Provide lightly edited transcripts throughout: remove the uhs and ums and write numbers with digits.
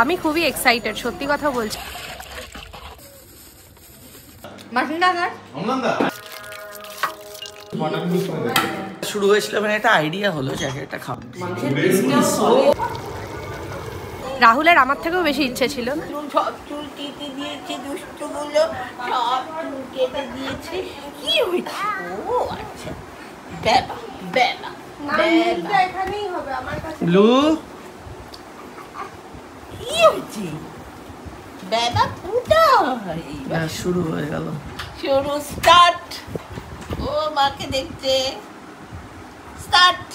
আমি খুবই এক্সাইটেড, সত্যি কথা বলছি। শুরু হয়েছিল মানে একটা আইডিয়া হলো যে একটা খাবো। রাহুলের আমার থেকেও বেশি ইচ্ছে ছিল। সব চুল কেটে দিয়েছে, দুষ্টুগুলো সব চুল কেটে দিয়েছে। কি হয়েছে? ও আচ্ছা, বেবা বেবা এখানেই হবে আমার কাছে। ব্লু কি হয়েছে? বেবা পুটা শুরু হয়ে গেল। শুরু স্টার্ট। ও মাকে দেখতে স্টার্ট।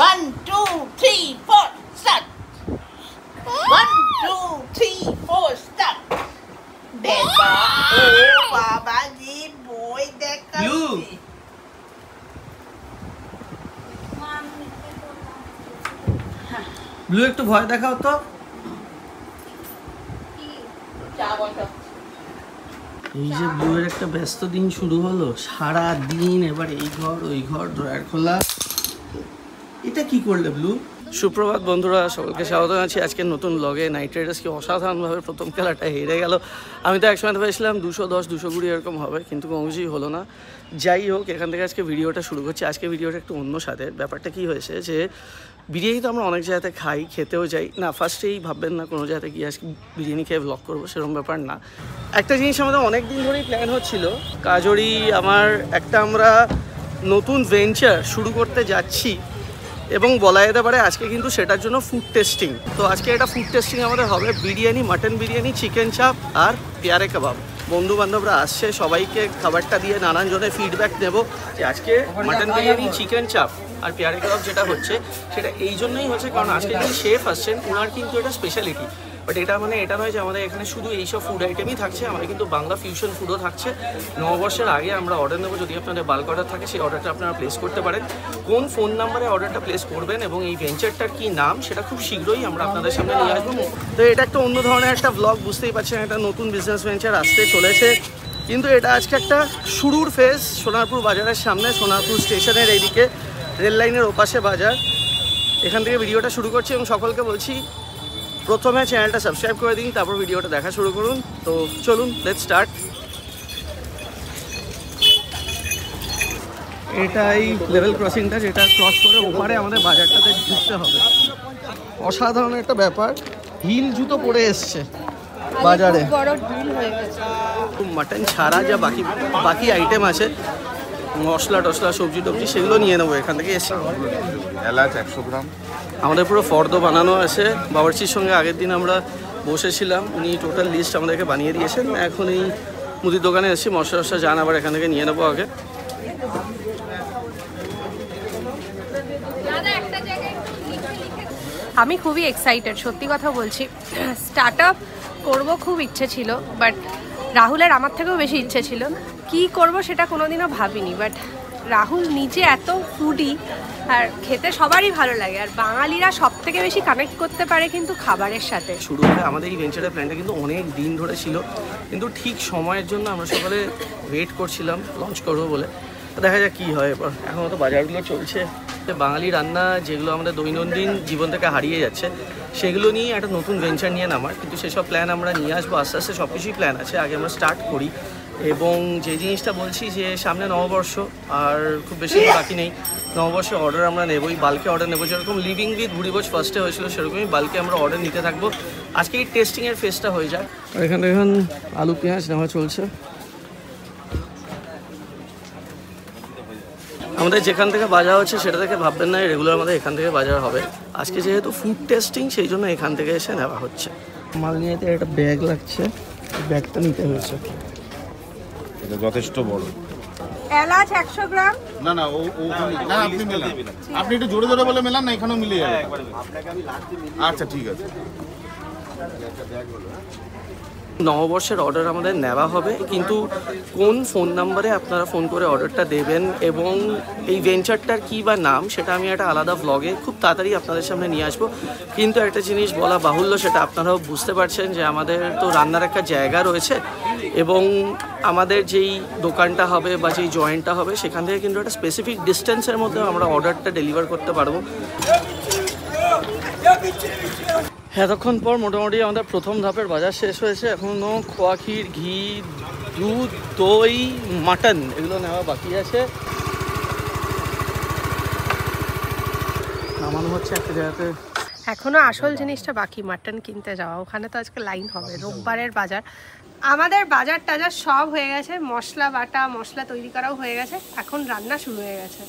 1 2 3 4 স্টার্ট। 1 2 3 4 স্টার্ট। বেবা ও বাবা জি বই দেখাচ্ছি। ব্লু একটু ভয় দেখাও তো। এই যে ব্লু এর একটা ব্যস্ত দিন শুরু হলো, সারা দিন এবার এই ঘর ওই ঘর, ড্রয়ার খোলা। এটা কি করলে ব্লু? সুপ্রভাত বন্ধুরা, সকলকে স্বাগত জানাচ্ছি আজকের নতুন ব্লগে। নাইট রাইডার্স কি অসাধারণভাবে প্রথম খেলাটা হেরে গেল। আমি তো একসময় ভেবেছিলাম 210 220 এরকম হবে, কিন্তু কোনো কিছুই হলো না। যাই হোক, এখান থেকে আজকে ভিডিওটা শুরু করছি। আজকে ভিডিওটা একটু অন্য সাথে। ব্যাপারটা কি হয়েছে যে বিরিয়ানি তো আমরা অনেক জায়গাতে খাই, খেতেও যাই না। ফার্স্টেই ভাববেন না কোনো জায়গাতে গিয়ে আজকে বিরিয়ানি খেয়ে ব্লগ করবো, সেরকম ব্যাপার না। একটা জিনিস আমাদের অনেক দিন ধরেই প্ল্যান হচ্ছিল, কাজরি আমার একটা আমরা নতুন ভেঞ্চার শুরু করতে যাচ্ছি এবং বলা যেতে পারে আজকে কিন্তু সেটার জন্য ফুড টেস্টিং। তো আজকে এটা ফুড টেস্টিং আমাদের হবে বিরিয়ানি, মাটন বিরিয়ানি, চিকেন চাপ আর পেয়ারে কাবাব। বন্ধু বান্ধবরা আসছে, সবাইকে খাবারটা দিয়ে নানান জনের ফিডব্যাক নেব যে আজকে মাটন বিরিয়ানি, চিকেন চাপ আর পেয়ারে কাবাব যেটা হচ্ছে সেটা এই জন্যই হচ্ছে কারণ আজকে যিনি শেফ আসছেন ওনার কিন্তু এটা স্পেশালিটি। বাট এটা মানে এটা নয় যে আমাদের এখানে শুধু এইসব ফুড আইটেমই থাকছে, আমাদের কিন্তু বাংলা ফিউশন ফুডও থাকছে। নববর্ষের আগে আমরা অর্ডার নেবো, যদি আপনাদের বাল্ক অর্ডার থাকে সেই অর্ডারটা আপনারা প্লেস করতে পারেন। কোন ফোন নাম্বারে অর্ডারটা প্লেস করবেন এবং এই ভেঞ্চারটার কী নাম সেটা খুব শীঘ্রই আমরা আপনাদের সামনে নিয়ে আসবো। তো এটা একটা অন্য ধরনের একটা ব্লগ, বুঝতেই পারছেন একটা নতুন বিজনেস ভেঞ্চার আসতে চলেছে। কিন্তু এটা আজকে একটা শুরুর ফেজ। সোনারপুর বাজারের সামনে, সোনারপুর স্টেশনের এইদিকে রেল লাইনের ওপাশে বাজার। এখান থেকে ভিডিওটা শুরু করছি এবং সকলকে বলছি প্রথমে চ্যানেলটা সাবস্ক্রাইব করে দিন, তারপর ভিডিওটা দেখা শুরু করুন। তো চলুন, লেটস স্টার্ট। এটাই লেভেল ক্রসিংটা, যেটা ক্রস করে ওপারে আমাদের বাজারটাতে ঢুকতে হবে। অসাধারণ একটা ব্যাপার, হিল জুতো পরে এসছে বাজারে। মাটন ছাড়া যা বাকি আইটেম আছে, মশলা টশলা, সবজি টবজি, সেগুলো নিয়ে নেবো এখান থেকে এসে। এলাচ 100 গ্রাম। আমাদের পুরো ফর্দ বানানো আছে। বাবরচির সঙ্গে আগের দিন আমরা বসেছিলাম, উনি টোটাল লিস্ট আমাদেরকে বানিয়ে দিয়েছেন। এখন এই মুদির দোকানে এসেছি, মশলা টশলা যান আবার এখান থেকে নিয়ে নেবো আগে। আমি খুবই এক্সাইটেড, সত্যি কথা বলছি। স্টার্ট আপ করবো খুব ইচ্ছে ছিল, বাট রাহুলের আমার থেকেও বেশি ইচ্ছে ছিল। কি করব সেটা কোনোদিনও ভাবিনি, বাট রাহুল নিজে এত ফুডি আর খেতে সবারই ভালো লাগে, আর বাঙালিরা সব থেকে বেশি কানেক্ট করতে পারে কিন্তু খাবারের সাথে। শুরু হলে আমাদের এই ভেঞ্চারের প্ল্যানটা কিন্তু অনেক দিন ধরে ছিল, কিন্তু ঠিক সময়ের জন্য আমরা সকালে ওয়েট করছিলাম লঞ্চ করবো বলে। দেখা যাক কী হয়। এবার এখনও তো বাজারগুলো চলছে। বাঙালি রান্না যেগুলো আমাদের দৈনন্দিন জীবন থেকে হারিয়ে যাচ্ছে, সেগুলো নিয়ে একটা নতুন ভেঞ্চার নিয়ে নামার, কিন্তু সেসব প্ল্যান আমরা নিয়ে আসবো আস্তে আস্তে। সব কিছুই প্ল্যান আছে, আগে আমরা স্টার্ট করি। এবং যে জিনিসটা বলছি যে সামনে নববর্ষ, আর খুব বেশি বাকি নেই। নববর্ষে অর্ডার আমরা নেবই, বাল্কে অর্ডার নেবো। যেরকম লিভিং উইথ ভুরিভোজ ফার্স্টে হয়েছিল, সেরকমই বাল্কে আমরা অর্ডার নিতে থাকবো। আজকে এই টেস্টিংয়ের ফেজটা হয়ে যায়। আর এখানে এখন আলু পেঁয়াজ নেওয়া চলছে। আমাদের যেখান থেকে বাজার হচ্ছে সেটা থেকে ভাববেন না রেগুলার আমাদের এখান থেকে বাজার হবে। আজকে যেহেতু ফুড টেস্টিং, সেই জন্য এখান থেকে এসে নেওয়া হচ্ছে। মাল নিয়ে একটা ব্যাগ লাগছে, ব্যাগটা নিতে হয়েছে। এটা যথেষ্ট বড়। এলাচ 100 গ্রাম। না না, না আপনি মেলান, আপনি একটু জোরে জোরে বলে মেলান না, এখানেও মিলে যাবে। আচ্ছা ঠিক আছে। নববর্ষের অর্ডার আমাদের নেওয়া হবে, কিন্তু কোন ফোন নাম্বারে আপনারা ফোন করে অর্ডারটা দেবেন এবং এই ভেঞ্চারটার কী বা নাম, সেটা আমি একটা আলাদা ব্লগে খুব তাড়াতাড়ি আপনাদের সামনে নিয়ে আসবো। কিন্তু একটা জিনিস বলা বাহুল্য, সেটা আপনারাও বুঝতে পারছেন যে আমাদের তো রান্নার একটা জায়গা রয়েছে এবং আমাদের যেই দোকানটা হবে বা যেই জয়েন্টটা হবে সেখান থেকে কিন্তু একটা স্পেসিফিক ডিস্টেন্সের মধ্যে আমরা অর্ডারটা ডেলিভার করতে পারবো। এতক্ষণ পর মোটামুটি আমাদের প্রথম ধাপের বাজার শেষ হয়েছে। এখনও খোয়া ক্ষীর, ঘি, দুধ, দই, মাটন এগুলো নেওয়া বাকি আছে। নামানো হচ্ছে একটা জায়গাতে। এখনো আসল জিনিসটা বাকি, মাটন কিনতে যাওয়া। ওখানে তো আজকে লাইন হবে, রোববারের বাজার। আমাদের বাজার টাজার সব হয়ে গেছে, মশলা বাটা, মশলা তৈরি করাও হয়ে গেছে, এখন রান্না শুরু হয়ে গেছে।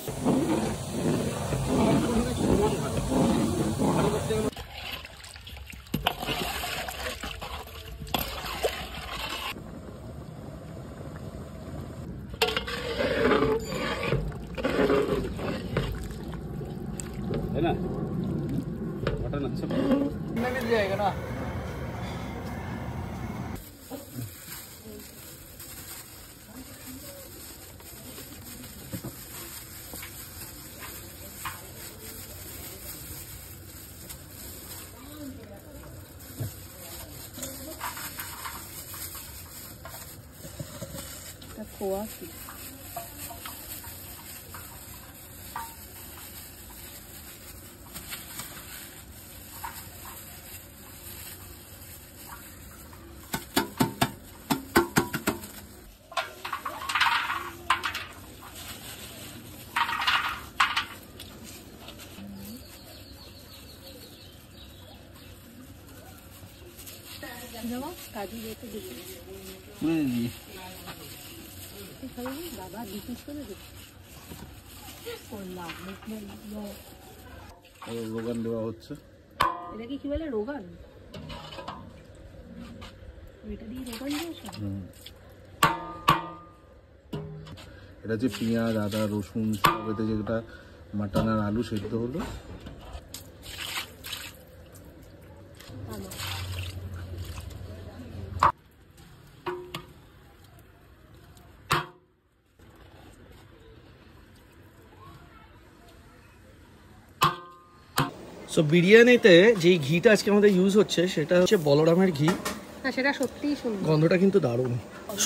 খোয়া ক্ষীর, কাজু যেতে দিবি বাবা দুটো করে দিবি। রোগান দেওয়া হচ্ছে। এটাকে কি বলে, রোগান? এটা দিয়ে রোগান দিয়েছো? এটা হচ্ছে পেঁয়াজ, আদা, রসুন সব এতে যেটা মাটন আর আলু সেদ্ধ হলো। সো বিরিয়ানিতে যেই ঘিটা আজকে আমাদের ইউজ হচ্ছে সেটা হচ্ছে বলরামের ঘি। না, সেটা সত্যিই সুন্দর, গন্ধটা কিন্তু দারুণ।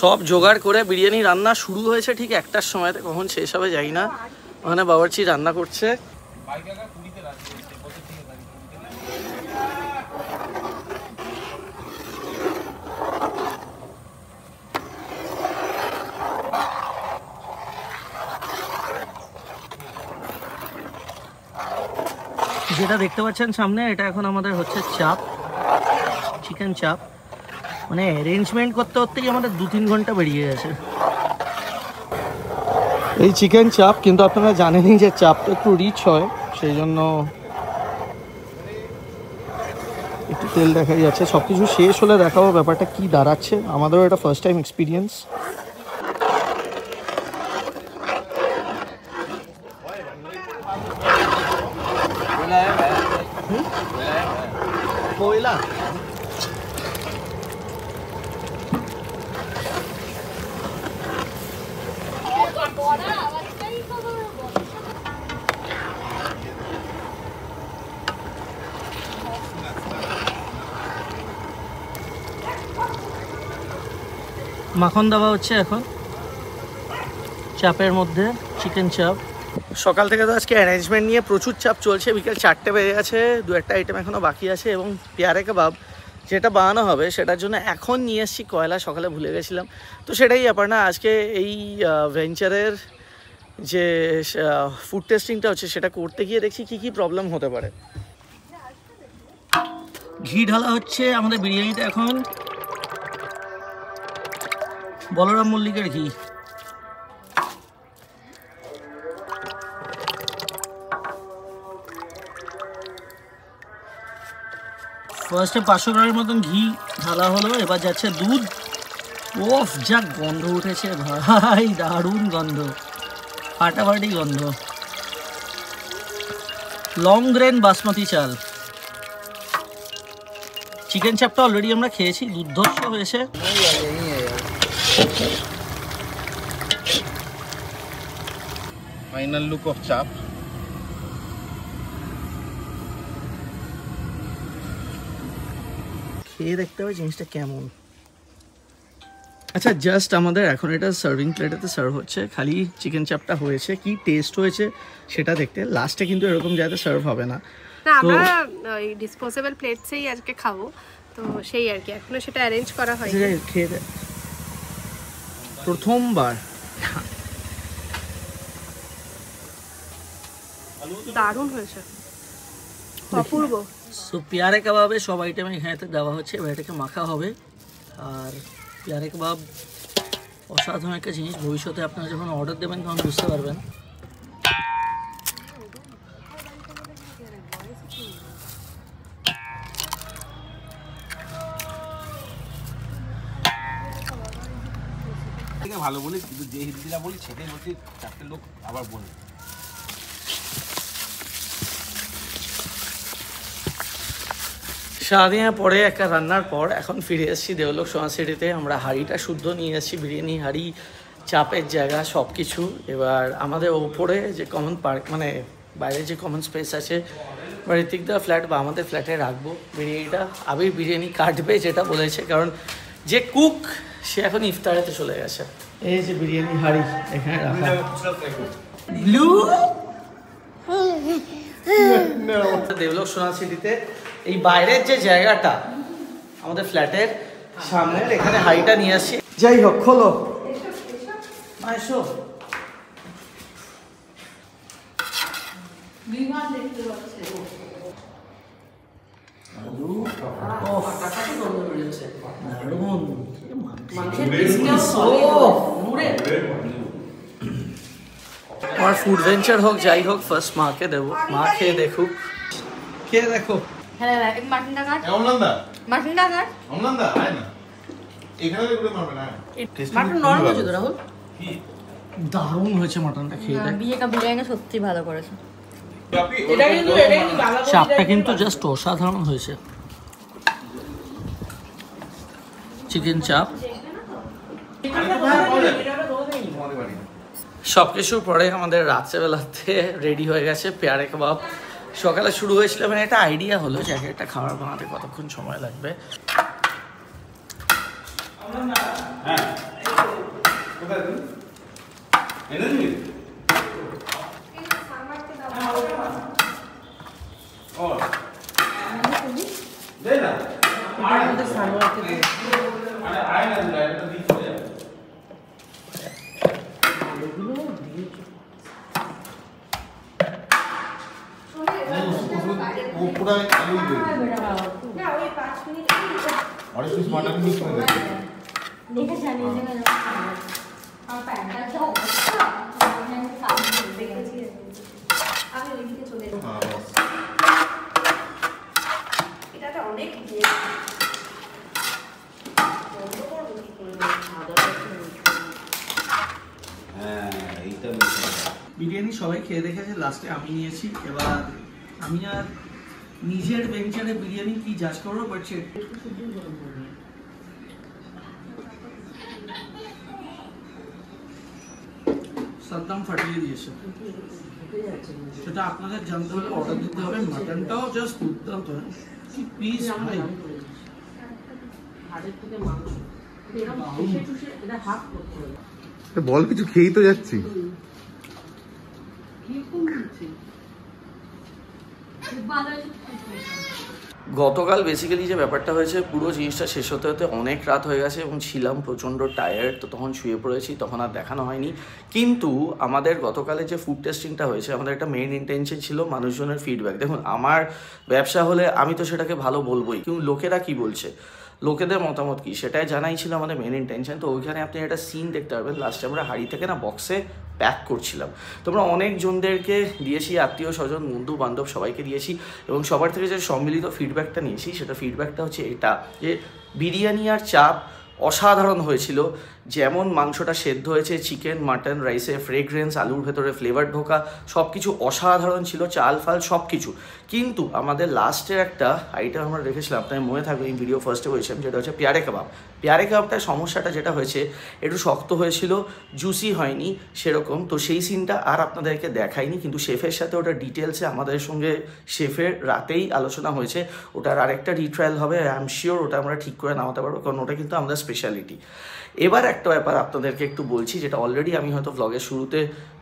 সব জোগাড় করে বিরিয়ানি রান্না শুরু হয়েছে ঠিক 1টার সময়তে, কখন শেষ হবে যাই না। ওখানে বাবুর্চি রান্না করছে। যেটা দেখতে পাচ্ছেন সামনে, এটা এখন আমাদের হচ্ছে চাপ, চিকেন চাপ। মানে অ্যারেঞ্জমেন্ট করতে করতেই আমাদের 2-3 ঘন্টা বেরিয়ে গেছে। এই চিকেন চাপ কিন্তু আপনারা জানেনই যে চাপটা একটু রিচ হয়, সেই জন্য একটু তেল দেখাই যাচ্ছে। সব কিছু শেষ হলে দেখাবো ব্যাপারটা কি দাঁড়াচ্ছে। আমাদেরও এটা ফার্স্ট টাইম এক্সপিরিয়েন্স। कोयला মাখন দেওয়া হচ্ছে এখন চাপের মধ্যে, চিকেন চাপ। সকাল থেকে তো আজকে অ্যারেঞ্জমেন্ট নিয়ে প্রচুর চাপ চলছে। বিকেল 4টে বেজে গেছে, 2-1টা আইটেম এখনও বাকি আছে। এবং পেয়ারে কাবাব যেটা বানানো হবে সেটার জন্য এখন নিয়ে এসেছি কয়লা, সকালে ভুলে গেছিলাম। তো সেটাই ব্যাপার না, আজকে এই ভেঞ্চারের যে ফুড টেস্টিংটা হচ্ছে সেটা করতে গিয়ে দেখছি কি কি প্রবলেম হতে পারে। ঘি ঢালা হচ্ছে আমাদের বিরিয়ানিতে এখন, বলরাম মল্লিকের ঘি। ফার্স্টে 500 গ্রামের মতন ঘি ঢালা হলো, এবার যাচ্ছে দুধ। ওফ, যা গন্ধ উঠেছে ভাই, দারুণ গন্ধ, ফাটাফাটি গন্ধ। লং গ্রেন বাসমতি চাল। চিকেন চাপটা অলরেডি আমরা খেয়েছি, দুর্ধর্ষ হয়েছে। ফাইনাল লুক অফ চাপ। খেয়ে দেখতে হবে জিনিসটা কেমন। আচ্ছা, জাস্ট আমাদের এখন এটা সার্ভিং প্লেটেতে সার্ভ হচ্ছে। খালি চিকেন চাপটা হয়েছে, কি টেস্ট হয়েছে সেটা দেখতে। লাস্টে কিন্তু এরকম জায়গাতে সার্ভ হবে না। না আমরা ওই ডিসপোজেবল প্লেটসেই আজকে খাবো, তো সেই আর কি, এখনো সেটা অ্যারেঞ্জ করা হয়নি। খেয়ে দে। প্রথমবার দারুণ হয়েছে, অপূর্ব। সো পেয়ারে কাবাবে সব আইটেম এখানেতে দেওয়া হচ্ছে, এবার এটাকে মাখা হবে। আর পেয়ারে কাবাব অসাধারণ একটা জিনিস, ভবিষ্যতে আপনারা যখন অর্ডার দেবেন তখন বুঝতে পারবেন। ভালো বলি, কিন্তু যে হিন্দিটা বলি সেটাই বলছি, চারটে লোক আবার বলে। সারাদিনের পরে একটা রান্নার পর এখন ফিরে এসেছি দেওলোক সোনাসিটিতে। আমরা হাঁড়িটা শুদ্ধ নিয়ে এসেছি, বিরিয়ানি হাঁড়ি, চাপের জায়গা সব কিছু। এবার আমাদের ওপরে যে কমন পার্ক, মানে বাইরে যে কমন স্পেস আছে, ঋতিকদার ফ্ল্যাট বা আমাদের ফ্ল্যাটে রাখবো বিরিয়ানিটা। আবির বিরিয়ানি কাটবে যেটা বলেছে, কারণ যে কুক সে এখন ইফতারেতে চলে গেছে। এই যে বিরিয়ানি হাঁড়ি এখানে রাখা। ব্লু দেওলোক সোনাসিটিতে এই বাইরের যে জায়গাটা আমাদের ফ্ল্যাটের সামনের, এখানে হাঁড়িটা নিয়ে আসছি। যাই হোক, খোলো এসো। আমার ফুড ভেঞ্চার হোক যাই হোক, ফার্স্ট মাকে দেবো, মা খেয়ে দেখুক। খেয়ে দেখো। হ্যাঁ মাটনটা কাট, অমলান্দা মাটনটা কাট। অমলান্দা আয় না, এখানে দেখলে মারবে না। মাটন নরম হয়েছে তো রাহুল, দারুণ হয়েছে মাটনটা, খেয়ে দেখ। বিয়ে কা বিরিয়ানি সত্যি ভালো করেছে। চাপটা কিন্তু জাস্ট অসাধারণ হয়েছে। চিকেন চাপ সব কিছুর পরে আমাদের রাত্রেবেলাতে রেডি হয়ে গেছে পেয়ারে কাবাব। সকালে শুরু হয়েছিল, মানে একটা আইডিয়া হলো যে একটা খাবার বানাতে কতক্ষণ সময় লাগবে। বিরিয়ানি সবাই খেয়ে দেখেছে, লাস্টে আমি নিয়েছি। এবার আমি আর নিজের ভেঞ্চারে বিরিয়ানি কি জাজ করবো, বাট সাদ্দাম ফাটিয়ে দিয়েছে, সেটা আপনাদের জানতে হলে অর্ডার দিতে হবে। মাটনটাও জাস্ট দুর্দান্ত, কি পিস ভাই। বল কিছু খেয়েই তো যাচ্ছি। গতকাল বেসিক্যালি যে ব্যাপারটা হয়েছে, পুরো জিনিসটা শেষ হতে হতে অনেক রাত হয়ে গেছে এবং ছিলাম প্রচণ্ড টায়ার্ড, তো তখন শুয়ে পড়েছি, তখন আর দেখানো হয়নি। কিন্তু আমাদের গতকালে যে ফুড টেস্টিংটা হয়েছে, আমাদের একটা মেইন ইন্টেনশন ছিল মানুষজনের ফিডব্যাক। দেখুন, আমার ব্যবসা হলে আমি তো সেটাকে ভালো বলবোই, কিন্তু লোকেরা কি বলছে, লোকেদের মতামত কি, সেটাই জানাই ছিল আমাদের মেন ইন্টেনশন। তো ওইখানে আপনি একটা সিন দেখতে পারবেন, লাস্টে আমরা হাঁড়ি থেকে না বক্সে প্যাক করছিলাম। তোমরা অনেকজনদেরকে দিয়েছি, আত্মীয় স্বজন বন্ধু বান্ধব সবাইকে দিয়েছি, এবং সবার থেকে যে সম্মিলিত ফিডব্যাকটা নিয়েছি, সেটা ফিডব্যাকটা হচ্ছে এটা, যে বিরিয়ানি আর চাপ অসাধারণ হয়েছিল। যেমন মাংসটা সেদ্ধ হয়েছে, চিকেন মাটন রাইসে ফ্রেগ্রেন্স, আলুর ভেতরে ফ্লেভার ঢোকা, সব কিছু অসাধারণ ছিল, চাল ফাল সব কিছু। কিন্তু আমাদের লাস্টের একটা আইটেম আমরা রেখেছিলাম, আপনার মনে থাকবে, এই ভিডিও ফার্স্টে বলেছিলাম, যেটা হচ্ছে পেয়ারে কাবাব। পেয়ারে কাবাবটার সমস্যাটা যেটা হয়েছে, একটু শক্ত হয়েছিল, জুসি হয়নি সেরকম। তো সেই সিনটা আর আপনাদেরকে দেখাইনি, কিন্তু শেফের সাথে ওটা ডিটেলসে আমাদের সঙ্গে শেফের রাতেই আলোচনা হয়েছে। ওটার আরেকটা রিট্রায়াল হবে, আই এম শিওর ওটা আমরা ঠিক করে নামাতে পারবো, কারণ ওটা কিন্তু আমাদের স্পেশালিটি। এবার একটা ব্যাপার আপনাদেরকে একটু বলছি, যেটা অলরেডি আমি হয়তো ব্লগের শুরুতে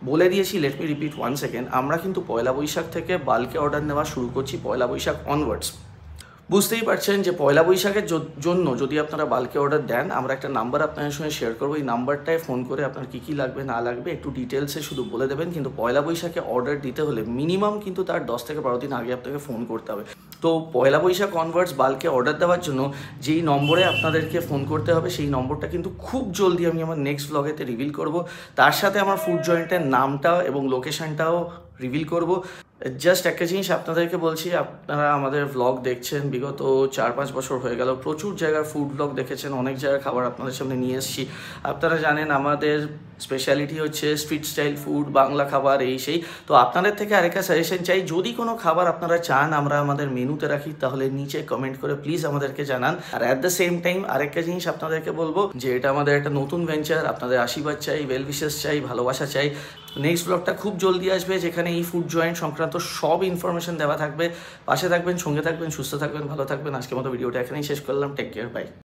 বলে দিয়েছি, লেট মি রিপিট 1 সেকেন্ড। আমরা কিন্তু পয়লা বৈশাখ থেকে বাল্কে অর্ডার নেওয়া শুরু করছি, পয়লা বৈশাখ অনওয়ার্ডস। বুঝতেই পারছেন যে পয়লা বৈশাখের জন্য যদি আপনারা বাল্কে অর্ডার দেন, আমরা একটা নাম্বার আপনাদের সঙ্গে শেয়ার করবো। এই নাম্বারটায় ফোন করে আপনার কী কী লাগবে না লাগবে একটু ডিটেলসে শুধু বলে দেবেন। কিন্তু পয়লা বৈশাখে অর্ডার দিতে হলে মিনিমাম কিন্তু তার 10 থেকে 12 দিন আগে আপনাকে ফোন করতে হবে। তো পয়লা বৈশাখ অনওয়ার্ডস বাল্কে অর্ডার দেওয়ার জন্য যেই নম্বরে আপনাদেরকে ফোন করতে হবে, সেই নম্বরটা কিন্তু খুব জলদি আমি আমার নেক্সট ব্লগেতে রিভিল করব। তার সাথে আমার ফুড জয়েন্টের নামটা এবং লোকেশনটাও রিভিল করব। জাস্ট একটা জিনিস আপনাদেরকে বলছি, আপনারা আমাদের ব্লগ দেখছেন বিগত 4-5 বছর হয়ে গেল, প্রচুর জায়গার ফুড ব্লগ দেখেছেন, অনেক জায়গার খাবার আপনাদের সামনে নিয়ে এসেছি। আপনারা জানেন আমাদের স্পেশালিটি হচ্ছে স্ট্রিট স্টাইল ফুড, বাংলা খাবার, এই সেই। তো আপনাদের থেকে আরেকটা সাজেশন চাই, যদি কোনো খাবার আপনারা চান আমরা আমাদের মেনুতে রাখি, তাহলে নিচে কমেন্ট করে প্লিজ আমাদেরকে জানান। আর অ্যাট দ্য সেম টাইম আরেকটা জিনিস আপনাদেরকে বলবো যে এটা আমাদের একটা নতুন ভেঞ্চার, আপনাদের আশীর্বাদ চাই, ওয়েল উইশেস চাই, ভালোবাসা চাই। নেক্সট ব্লগটা খুব জলদি আসবে, যেখানে এই ফুড জয়েন্ট সংক্রান্ত সব ইনফরমেশন দেওয়া থাকবে। পাশে থাকবেন, সঙ্গে থাকবেন, সুস্থ থাকবেন, ভালো থাকবেন। আজকের মতো ভিডিওটা এখানেই শেষ করলাম। Take care, by.